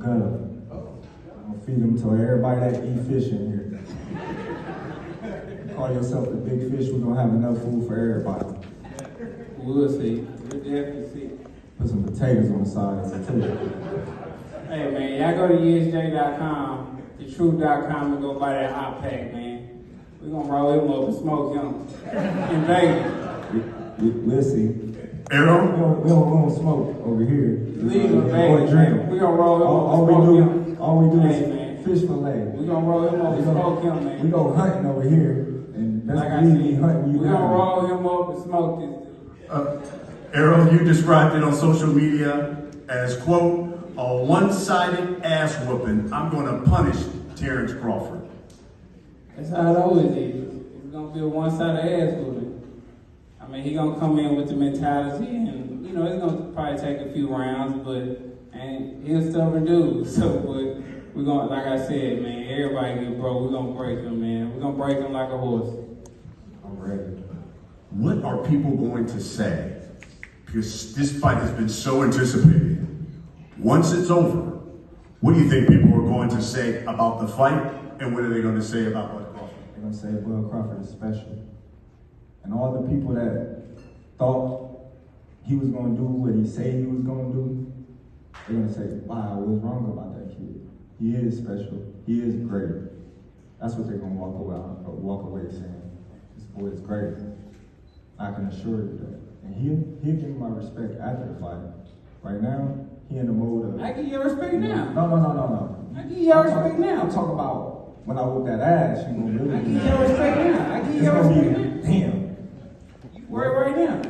gutter. I'm gonna feed them to everybody that eat fish in here. Call yourself the big fish, we're gonna have enough food for everybody. We'll see. We'll definitely see. Put some potatoes on the side of it too. Hey man, y'all go to ESJ.com, thetruth.com, and go buy that hot pack, man. We're gonna roll him up and smoke him in Vegas. We'll see. Errol? We don't smoke over here. Leave him, Vegas. We're gonna roll him up and smoke him. All we do hey, is man. fish fillet. We're gonna roll him up and smoke him, man. We go hunting over here, and that's like I we said, hunting you we're down. gonna roll him up and smoke this dude. Errol, you described it on social media as, quote, a one-sided ass whooping. I'm going to punish Terence Crawford. That's how it always is. It's gonna be a one-sided ass whooping. I mean, he gonna come in with the mentality, and you know, it's gonna probably take a few rounds, but and he's a stubborn dude. So, but we're gonna, like I said, man, everybody get broke. We're gonna break him, man. We're gonna break him like a horse. I'm ready. What are people going to say? Because this fight has been so anticipated. Once it's over, what do you think people are going to say about the fight, and what are they going to say about Bud Crawford? They're gonna say Bud Crawford is special. And all the people that thought he was gonna do what he said he was gonna do, they're gonna say, wow, I was wrong about that kid. He is special, he is great. That's what they're gonna walk away saying. This boy is great. I can assure you that. And he'll give me my respect after the fight. Right now, he in the mode of... I give you respect now. No. I give you respect now. I'm talking about when I whoop that ass, you gonna really... I give you respect now. I give you respect now. Damn. Right now.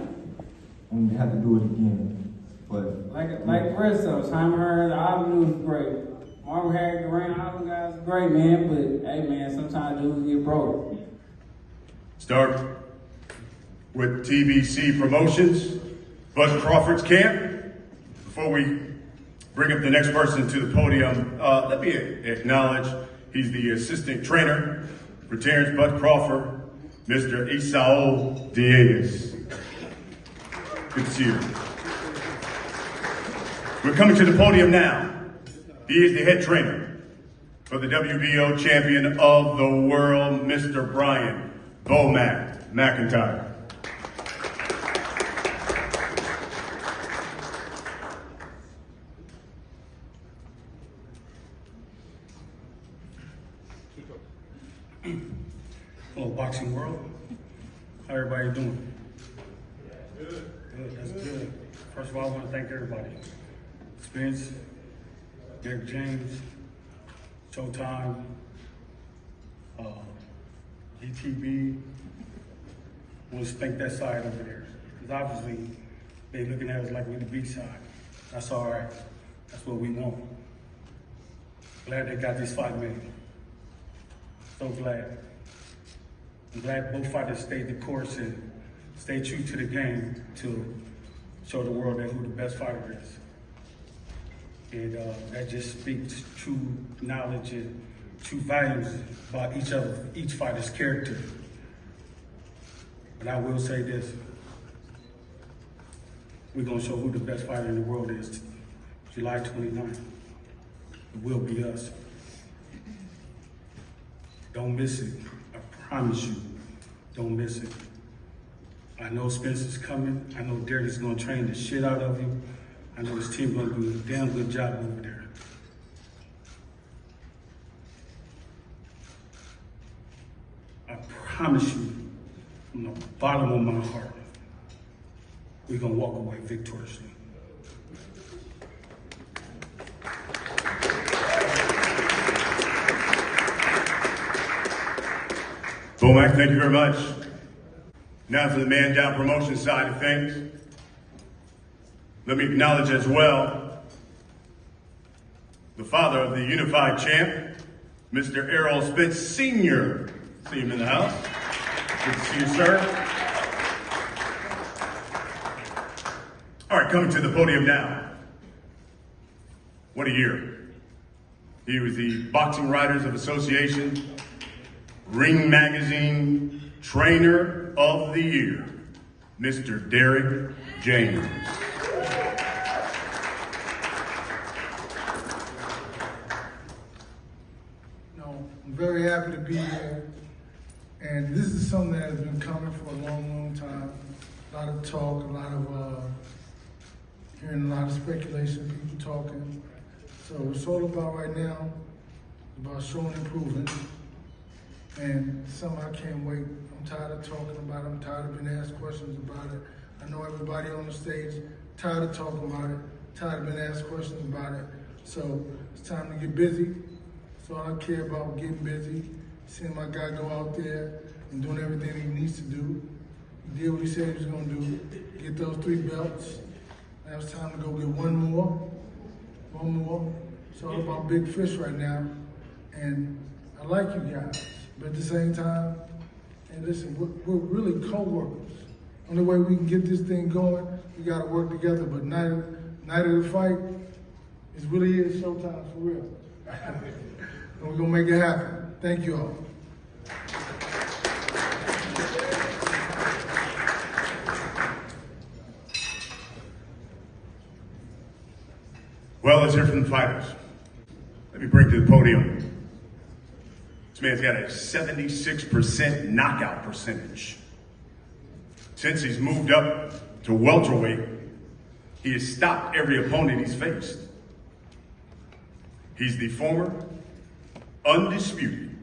And we have to do it again. But like the rest of us, Heimer, the Avenue was great. Marvin Harry, Durant, all them guys are great, man. But hey, man, sometimes dudes get broke. Start with TBC Promotions, Bud Crawford's camp. Before we bring up the next person to the podium, let me acknowledge he's the assistant trainer for Terence Bud Crawford, Mr. Esau Diaz. Good to see you. We're coming to the podium now. He is the head trainer for the WBO champion of the world, Mr. Brian Bomac McIntyre. Hello, boxing world. How everybody doing? Good. Good, that's good. First of all, I want to thank everybody. Spence, Derek James, Showtime, GTB. I want to thank that side over there. Because obviously, they looking at us like we're the B side. That's all right. That's what we want. Glad they got this fight made. So glad. I'm glad both fighters stayed the course and stayed true to the game to show the world that who the best fighter is. And that just speaks true knowledge and true values about each fighter's character. But I will say this, we're gonna show who the best fighter in the world is July 29th. It will be us. Don't miss it. I promise you, don't miss it. I know Spence is coming. I know Derek is going to train the shit out of him. I know his team going to do a damn good job over there. I promise you, from the bottom of my heart, we're going to walk away victoriously. Bomac, thank you very much. Now for the man down promotion side of things. Let me acknowledge as well the father of the unified champ, Mr. Errol Spence Sr. See him in the house. Good to see you, sir. All right, coming to the podium now. What a year. He was the Boxing Writers of Association Ring Magazine Trainer of the Year, Mr. Derek James. very happy to be here. And this is something that has been coming for a long, long time. A lot of talk, a lot of hearing a lot of speculation, people talking. So it's all about right now, about showing improvement. And something I can't wait. I'm tired of talking about it. I'm tired of being asked questions about it. I know everybody on the stage tired of talking about it, tired of being asked questions about it. So it's time to get busy. So I care about getting busy, seeing my guy go out there and doing everything he needs to do. He did what he said he was gonna do, get those 3 belts. Now it's time to go get one more. It's all about big fish right now. And I like you guys, but at the same time, and listen, we're really co-workers. Only way we can get this thing going, we gotta work together, but night of the fight, it really is showtime for real. And we're gonna make it happen. Thank you all. Well, let's hear from the fighters. Let me bring to the podium. This man's got a 76% knockout percentage. Since he's moved up to welterweight, he has stopped every opponent he's faced. He's the former, undisputed,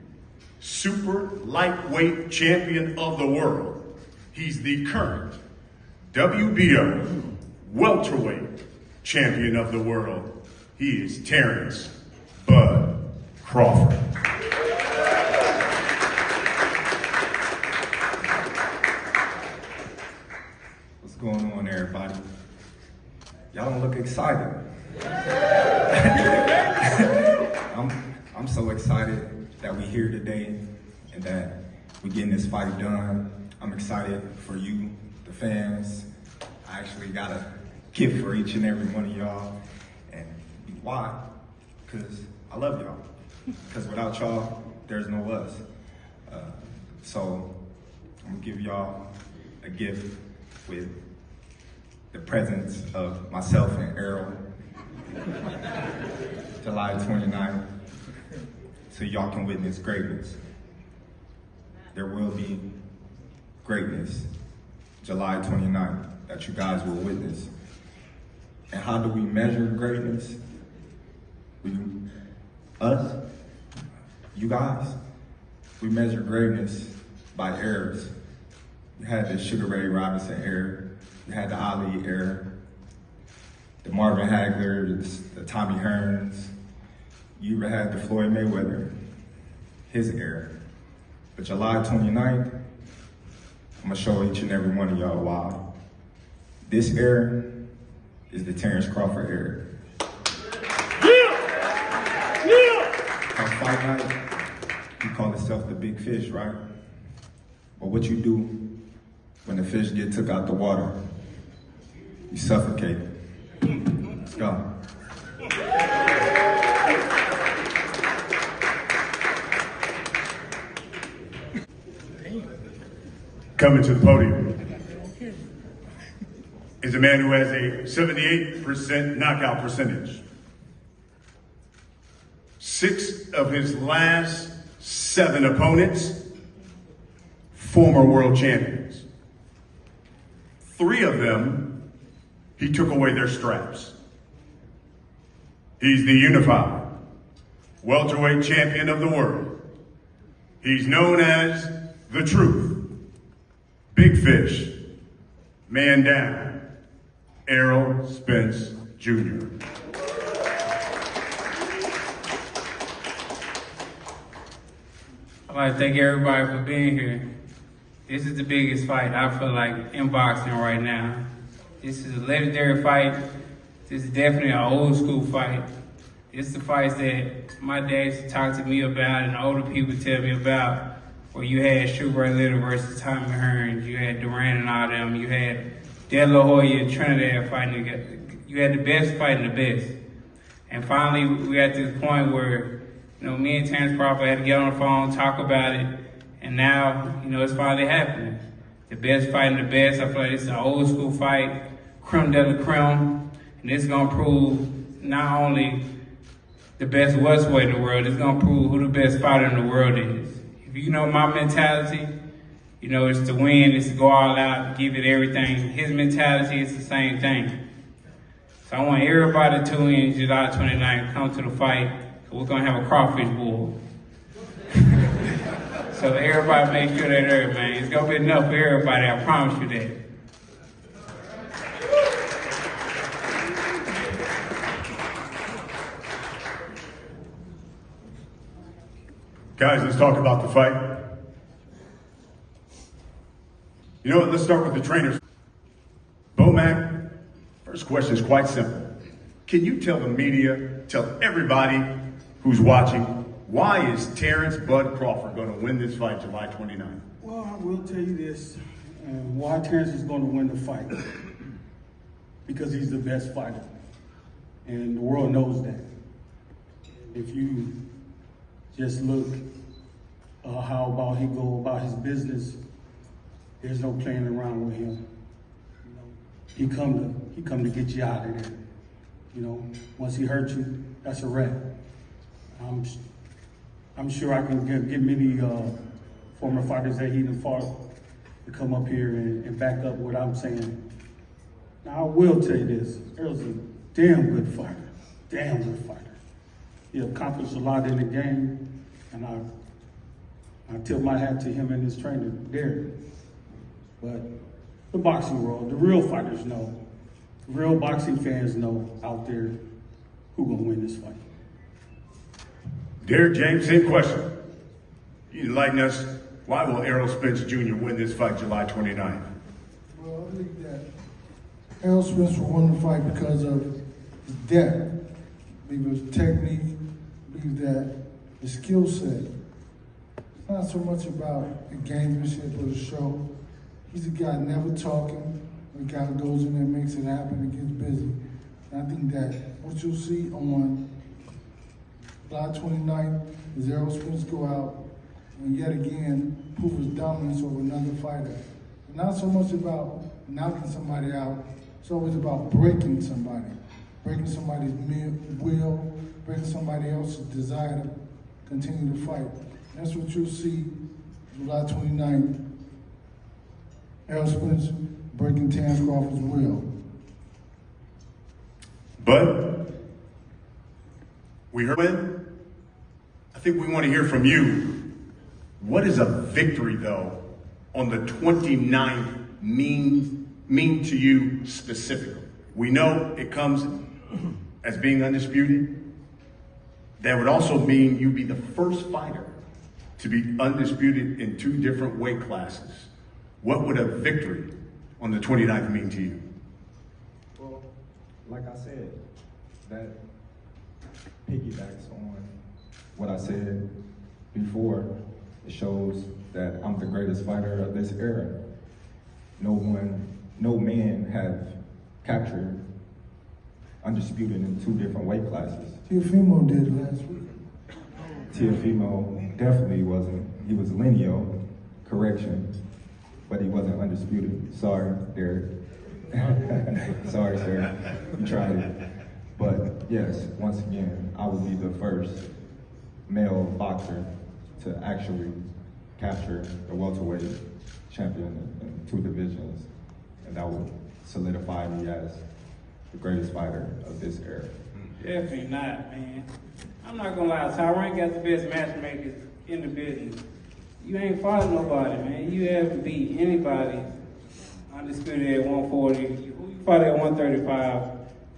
super lightweight champion of the world. He's the current WBO welterweight champion of the world. He is Terence Bud Crawford. What's going on, everybody? Y'all don't look excited. I'm so excited that we're here today and that we're getting this fight done. I'm excited for you, the fans. I actually got a gift for each and every one of y'all. And why? Because I love y'all. Because without y'all, there's no us. So I'm gonna give y'all a gift with the presence of myself and Errol, July 29th, so y'all can witness greatness. There will be greatness, July 29th, that you guys will witness. And how do we measure greatness? Us, you guys, we measure greatness by eras. You had the Sugar Ray Robinson era, you had the Ali era, the Marvin Hagler, the Tommy Hearns. You even had the Floyd Mayweather, his era. But July 29th, I'm gonna show each and every one of y'all why. This era is the Terence Crawford era. On fight night, you call yourself the big fish, right? But what you do when the fish get took out the water, you suffocate. Let's go. Coming to the podium is a man who has a 78% knockout percentage. 6 of his last 7 opponents, former world champions. 3 of them, he took away their straps. He's the unified welterweight champion of the world. He's known as the Truth. Big Fish, man down, Errol Spence Jr. I'd like to thank everybody for being here. This is the biggest fight I feel like in boxing right now. This is a legendary fight. This is definitely an old school fight. It's the fights that my dad used to talk to me about and older people tell me about, where you had Sugar Ray Leonard versus Tommy Hearns, you had Duran and all them, you had De La Hoya and Trinidad fighting. You had the best fighting the best. And finally, we got to this point where, me and Terence Crawford had to get on the phone, talk about it, and now, it's finally happening. The best fighting the best. I feel like it's an old school fight, creme de la creme, and it's gonna prove not only the best welterweight in the world. It's gonna prove who the best fighter in the world is. If you know my mentality, you know it's to win, it's to go all out, give it everything. His mentality is the same thing. So I want everybody to tune in July 29th, come to the fight. We're gonna have a crawfish boil. So everybody make sure they're there, man. It's gonna be enough for everybody, I promise you that. Guys, let's talk about the fight. You know what, let's start with the trainers. Bomac, first question is quite simple. Can you tell the media, tell everybody who's watching, why is Terence Bud Crawford going to win this fight July 29th? Well, I will tell you this, why Terence is going to win the fight. Because he's the best fighter. And the world knows that. If you just look how about he go about his business, there's no playing around with him. You know, he come to get you out of there. You know, once he hurt you, that's a wrap. I'm sure I can get many former fighters that he done fought to come up here and back up what I'm saying. Now, I will tell you this, Errol's a damn good fighter, damn good fighter. He accomplished a lot in the game, and I tip my hat to him and his trainer, Derek. But the boxing world, the real fighters know, the real boxing fans know out there who gonna win this fight. Derek James, same question. You enlighten us, why will Errol Spence Jr. win this fight July 29th? Well, I believe that Errol Spence will win the fight because of his depth. I believe his technique, I believe that the skill set. It's not so much about the gamesmanship or the show. He's a guy never talking, a guy who goes in there and makes it happen and gets busy. And I think that what you'll see on July 29th is Errol Spence go out and yet again prove his dominance over another fighter. It's not so much about knocking somebody out, it's always about breaking somebody's will, breaking somebody else's desire to continue to fight. And that's what you'll see July 29th, Errol Spence breaking Terence Crawford's will. But we heard when. I think we want to hear from you. What is a victory, though, on the 29th mean to you specifically? We know it comes as being undisputed. That would also mean you'd be the first fighter to be undisputed in 2 different weight classes. What would a victory on the 29th mean to you? Well, like I said, that piggybacks on what I said before. It shows that I'm the greatest fighter of this era. No man have captured undisputed in 2 different weight classes. Teofimo did last week. Teofimo definitely wasn't. He was lineal, correction, but he wasn't undisputed. Sorry, Derek. Sorry, sir. You tried it. But yes, once again, I will be the first male boxer to actually capture the welterweight champion in 2 divisions, and that will solidify me as the greatest fighter of this era. Definitely not, man. I'm not gonna lie, Tyron got the best matchmakers in the business. You ain't fought nobody, man. You haven't beat anybody undisputed at 140. Who you fought at 135,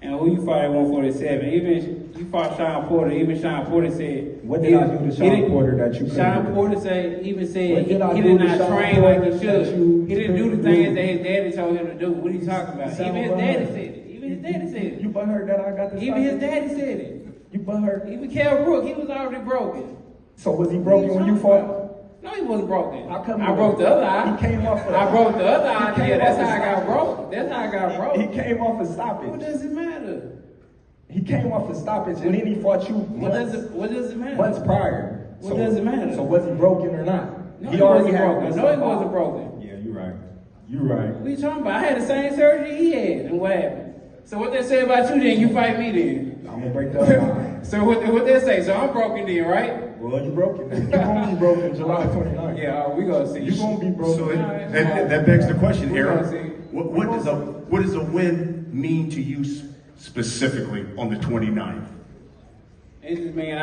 and who you fought at 147. Even you fought Sean Porter. Even Sean Porter said, What did I do to Sean Porter that you couldn't Sean do? Porter said he did I he do did to not Sean train Porter like he should. that He didn't do the things couldn't that his daddy told him to do. What are you talking about? Sound Even his daddy right. said it. Even his daddy said it. You butthurt that I got the Even his daddy said it. You butthurt. Even Cal Brook, he was already broken. So was he broken when you fought? No, he wasn't broken. How come I broke the other eye. He came off. I broke the other eye. He came Yeah, that's off how I a got stoppage. broke. That's how I got broke. He came off a What stoppage. does it matter? He came off a stoppage, and then he fought you What does it matter? months prior. What does it matter? So was he broken or not? No, he he already wasn't had broken. one No, he stop wasn't out. broken. Yeah, you're right. You're right. What are you talking about? I had the same surgery he had, and what happened? So what they say about you then? You fight me then? I'm gonna break the other eye. So what they say? So I'm broken then, right? Well, you broke it. You're gonna be broken July 29th. Yeah, we gonna see. You're gonna be broken. So that begs the question, We're Errol. gonna see. What does a win mean to you specifically on the 29th? It just mean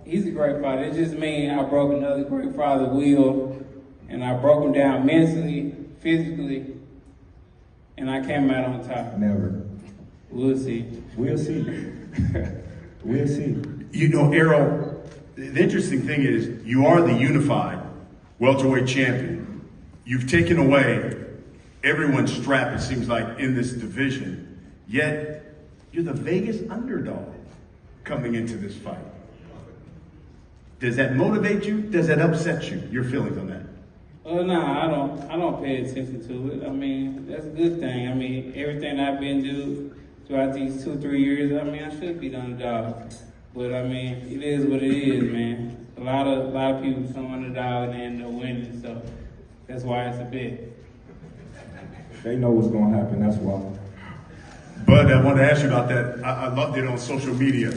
he's a great father. It just mean I broke another great father will, and I broke him down mentally, physically, and I came out on top. Never. We'll see. We'll see. We'll see. You know, Errol, the interesting thing is you are the unified welterweight champion. You've taken away everyone's strap, it seems like, in this division. Yet, you're the Vegas underdog coming into this fight. Does that motivate you? Does that upset you? Your feelings on that? Nah, I don't pay attention to it. I mean, that's a good thing. I mean, everything I've been throughout these 2-3 years, I mean, I should be the underdog. But I mean, it is what it is, man. A lot of people become underdog and they end up winning, so that's why it's a bet. They know what's gonna happen, that's why. But I want to ask you about that. I loved it on social media.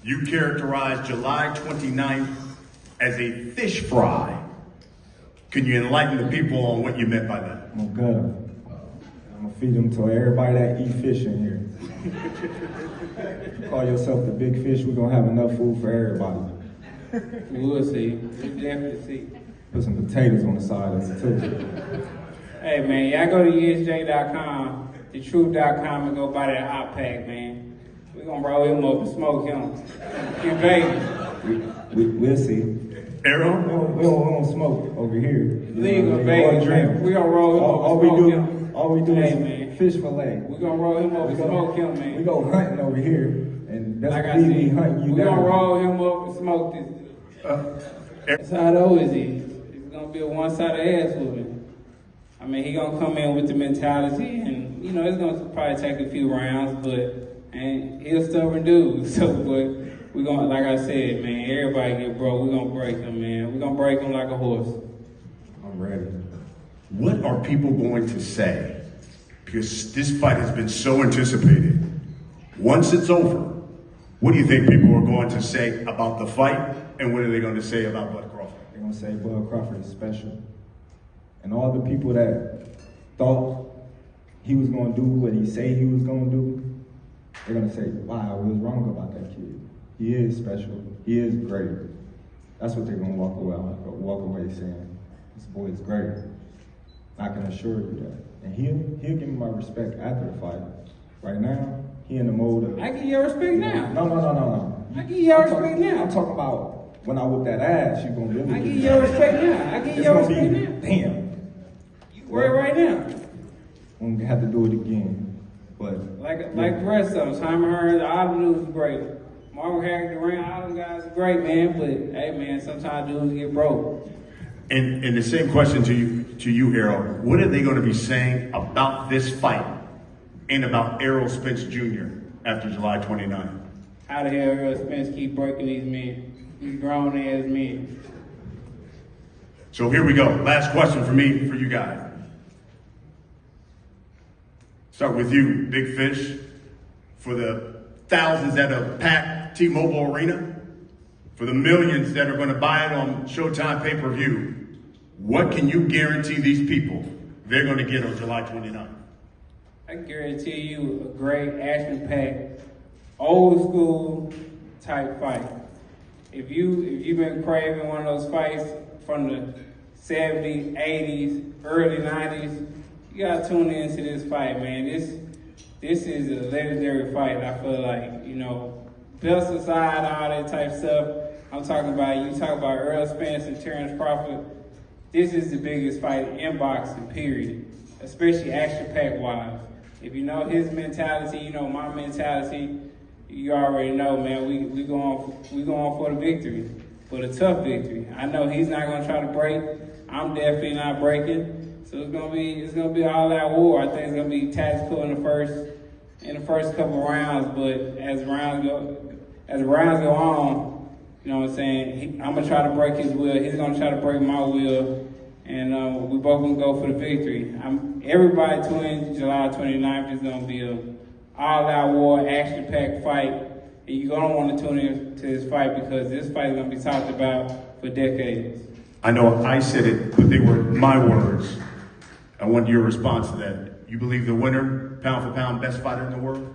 You characterized July 29th as a fish fry. Can you enlighten the people on what you meant by that? I'm gonna gut them. I'm gonna feed them to everybody that eat fish in here. You call yourself the big fish, we're gonna have enough food for everybody. We'll see. We'll definitely see. Put some potatoes on the side of it too. Hey, man, y'all go to ESJ.com, thetruth.com, and go buy that hot pack, man. We're gonna roll him up and smoke him in Vegas. We'll see. Errol? We don't smoke over here. Legal, Vegas, man. We gonna roll him up and smoke him. All we do Hey, is man. fish fillet. We gonna roll him up and smoke him, man. We go hunting over here, and that's Like what I we said, hunting you we down. gonna roll him up and smoke this. That's how it always is. It's gonna be a one-sided ass whooping. I mean, he gonna come in with the mentality, and you know, it's gonna probably take a few rounds, and he's a stubborn dude. So, but we gonna, like I said, man, everybody get broke. We gonna break him, man. We gonna break him like a horse. I'm ready. What are people going to say? Because this fight has been so anticipated. Once it's over, what do you think people are going to say about the fight, and what are they going to say about Bud Crawford? They're gonna say Bud Crawford is special. And all the people that thought he was gonna do what he said he was gonna do, they're gonna say, wow, we was wrong about that kid. He is special, he is great. That's what they're gonna walk away saying. This boy is great. I can assure you that. And he'll give me my respect after the fight. Right now, he in the mode of... I give you respect now. No. I give you respect now. I'm talking about when I whip that ass, you gonna really I give you respect now. I give you respect now. Damn. You worry right now. I'm gonna have to do it again. But Like the rest of them, Simon Hearns, all the dudes are great. Marvin Harris, Durant, all them guys are great, man. But hey, man, sometimes dudes get broke. And the same question to you, Errol. What are they going to be saying about this fight and about Errol Spence Jr. after July 29th? How the hell Errol Spence keep breaking these men? These grown ass men. So here we go. Last question for me, for you guys. Start with you, Big Fish. For the thousands that have packed T-Mobile Arena, for the millions that are going to buy it on Showtime pay-per-view, what can you guarantee these people they're going to get on July 29th? I guarantee you a great action-packed, old school type fight. If you've been craving one of those fights from the 70s, 80s, early 90s, you gotta tune into this fight, man. This is a legendary fight. I feel like, you know, belts aside, all that type stuff. I'm talking about, you talk about Errol Spence and Terence Crawford. This is the biggest fight in boxing, period. Especially action-packed wise. If you know his mentality, you know my mentality, you already know, man, we going for the victory, for the tough victory. I know he's not gonna try to break. I'm definitely not breaking. So it's gonna be all out war. I think it's gonna be tactical in the first couple rounds, but as rounds go on, you know what I'm saying, I'm gonna try to break his will. He's gonna try to break my will, and we both gonna go for the victory. Everybody tuning in July 29th is gonna be a all-out war, action-packed fight. and you're gonna want to tune in to this fight because this fight is gonna be talked about for decades. I know I said it, but they were my words. I want your response to that. You believe the winner, pound for pound, best fighter in the world?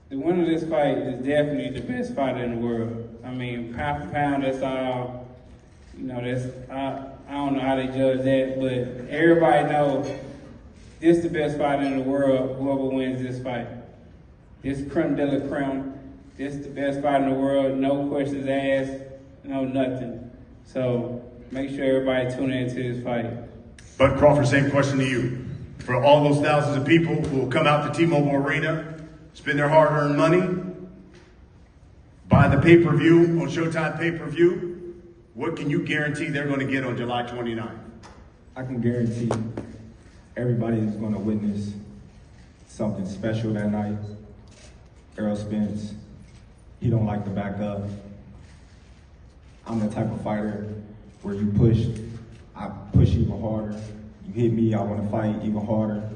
The winner of this fight is definitely the best fighter in the world. I mean, pound for pound, that's all, you know, I don't know how they judge that, but everybody knows this is the best fighter in the world, whoever wins this fight. This creme de la creme. This is the best fighter in the world, no questions asked, no nothing. So make sure everybody tune into this fight. But Crawford, same question to you. For all those thousands of people who will come out to T-Mobile Arena, spend their hard-earned money, buy the pay-per-view on Showtime pay-per-view, what can you guarantee they're going to get on July 29th? I can guarantee everybody is going to witness something special that night. Errol Spence, he don't like to back up. I'm the type of fighter where you push, I push even harder. You hit me, I want to fight even harder.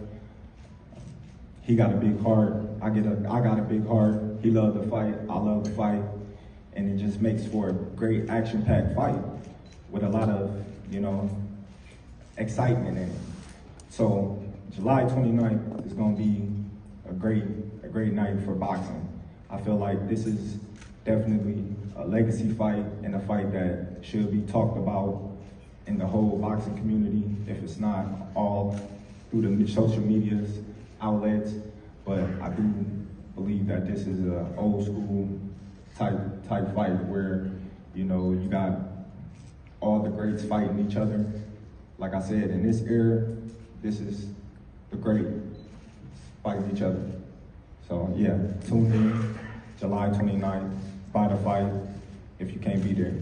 He got a big heart. I got a big heart. He loved to fight. I love to fight. And it just makes for a great action-packed fight with a lot of, you know, excitement in it. So July 29th is going to be a great night for boxing. I feel like this is definitely a legacy fight and a fight that should be talked about in the whole boxing community, if it's not all through the social medias outlets. But I do believe that this is an old school type fight where, you know, you got all the greats fighting each other. Like I said, in this era, this is the great fighting each other. So yeah, tune in July 29th, buy the fight if you can't be there.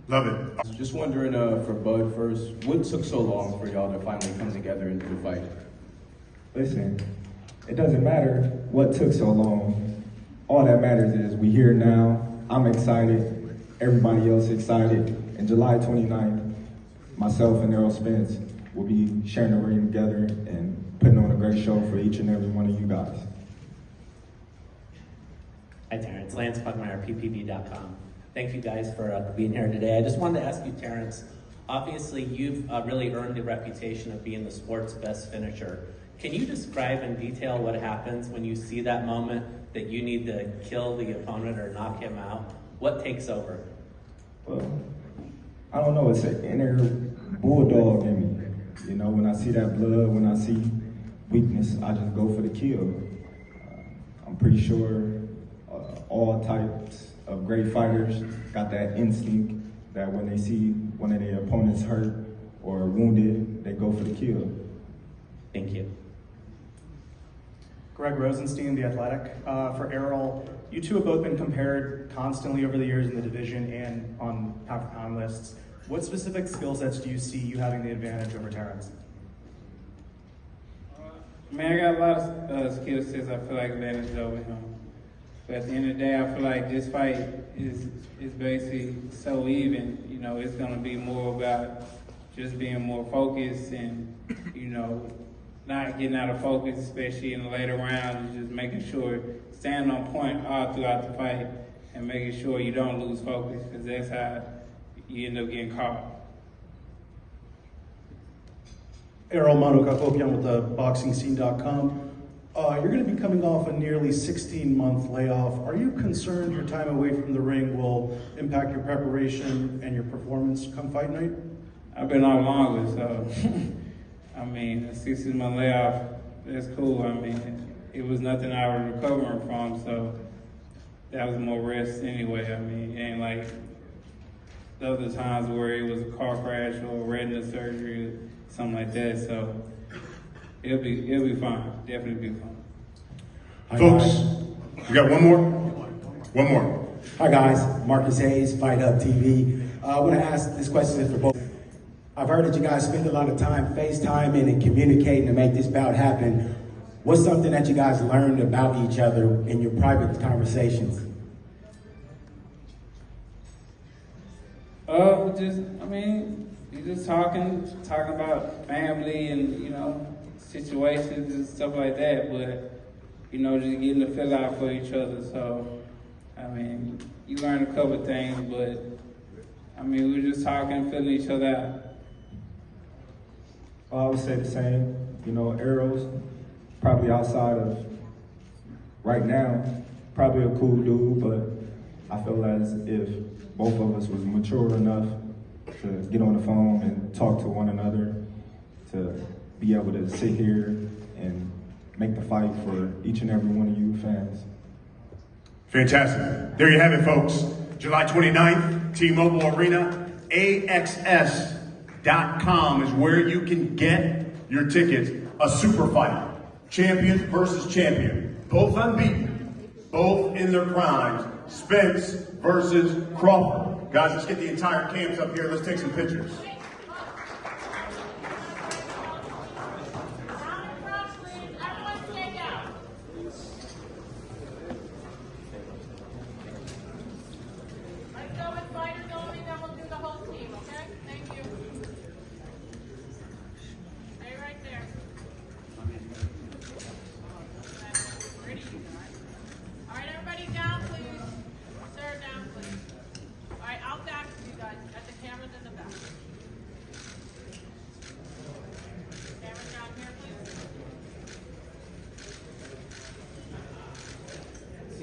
Love it. Just wondering for Bud first, what took so long for y'all to finally come together and do the fight? Listen, it doesn't matter what took so long. All that matters is we here now. I'm excited. Everybody else excited. And July 29th, myself and Errol Spence will be sharing the ring together and putting on a great show for each and every one of you guys. Hi, Terence. Lance Pugmire, PPB.com. Thank you guys for being here today. I just wanted to ask you, Terence, obviously you've really earned the reputation of being the sport's best finisher. Can you describe in detail what happens when you see that moment that you need to kill the opponent or knock him out? What takes over? Well, I don't know. It's an inner bulldog in me. You know, when I see that blood, when I see weakness, I just go for the kill. I'm pretty sure all types of great fighters got that instinct that when they see one of their opponents hurt or wounded, they go for the kill. Thank you. Greg Rosenstein, The Athletic. For Errol, you two have both been compared constantly over the years in the division and on pound-for-pound lists. What specific skill sets do you see you having the advantage over Terence? Man, I got a lot of skill sets I feel like advantage over him. But at the end of the day, I feel like this fight is basically so even. You know, it's going to be more about just being more focused and, you know, not getting out of focus, especially in the later rounds, and just making sure, staying on point all throughout the fight and making sure you don't lose focus, because that's how you end up getting caught. Errol Kakopian with the BoxingScene.com. You're going to be coming off a nearly 16-month layoff. Are you concerned your time away from the ring will impact your preparation and your performance come fight night? I've been off longer, so I mean, a 16-month layoff, that's cool. I mean, it was nothing I was recovering from, so that was more rest anyway. I mean, it ain't like the other times where it was a car crash or retina surgery or something like that. So it'll be fine. Definitely be fine. Folks, we got one more? One more. Hi guys, Marcus Hayes, Fight Hub TV. I want to ask this question for both. I've heard that you guys spend a lot of time FaceTiming and communicating to make this bout happen. What's something that you guys learned about each other in your private conversations? You're just talking about family and, you know, situations and stuff like that. But you know, just getting to fill out for each other. So, I mean, you learn a couple things, but I mean, we were just talking, filling each other out. Well, I would say the same. You know, Errol's probably outside of, right now, probably a cool dude, but I feel as if both of us was mature enough to get on the phone and talk to one another, to be able to sit here and make the fight for each and every one of you fans. Fantastic. There you have it, folks. July 29th, T-Mobile Arena. AXS.com is where you can get your tickets. A super fight. Champion versus champion. Both unbeaten. Both in their primes. Spence versus Crawford. Guys, let's get the entire camps up here. Let's take some pictures.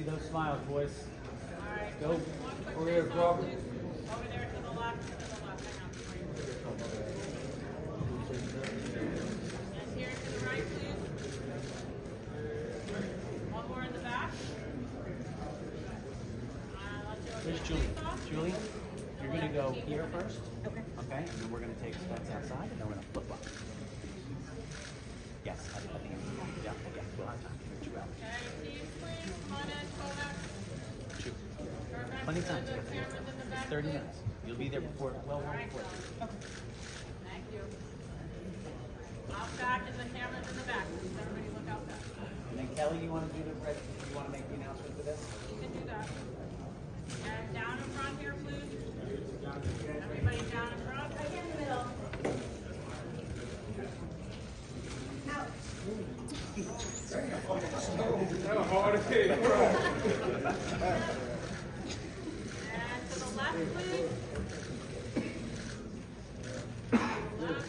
Those smiles, boys. All right. Go. Over there, Crawford. Over there to the left, to the left. Hang on. Yes, here to the right, please. One more in the back. There's Julie. Julie, you're going to go here first. Okay. Okay, and then we're going to take Spence outside, and then we're going to flip up. Yes, I think. Yeah, we'll have time to get you out. Okay, team, please. Come on in, hold up. Shoot. Perfect. Plenty of time. The cameras in the back, 30 please. minutes. You'll be there before, well, All right, before. John. Thank you. Out back and the cameras in the back. Please, everybody look out back. And then Kelly, you want to do the red? You want to make the announcement for this? You can do that. And down in front here, please. Everybody down in front. Right here in the middle. Out. And to the left, please. Left.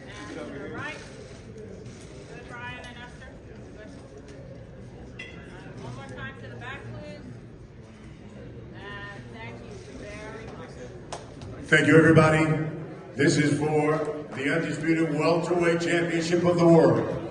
And to the right. Good, Ryan and Esther. Good. One more time to the back, please. And thank you very much. Thank you, everybody. This is for the undisputed welterweight championship of the world.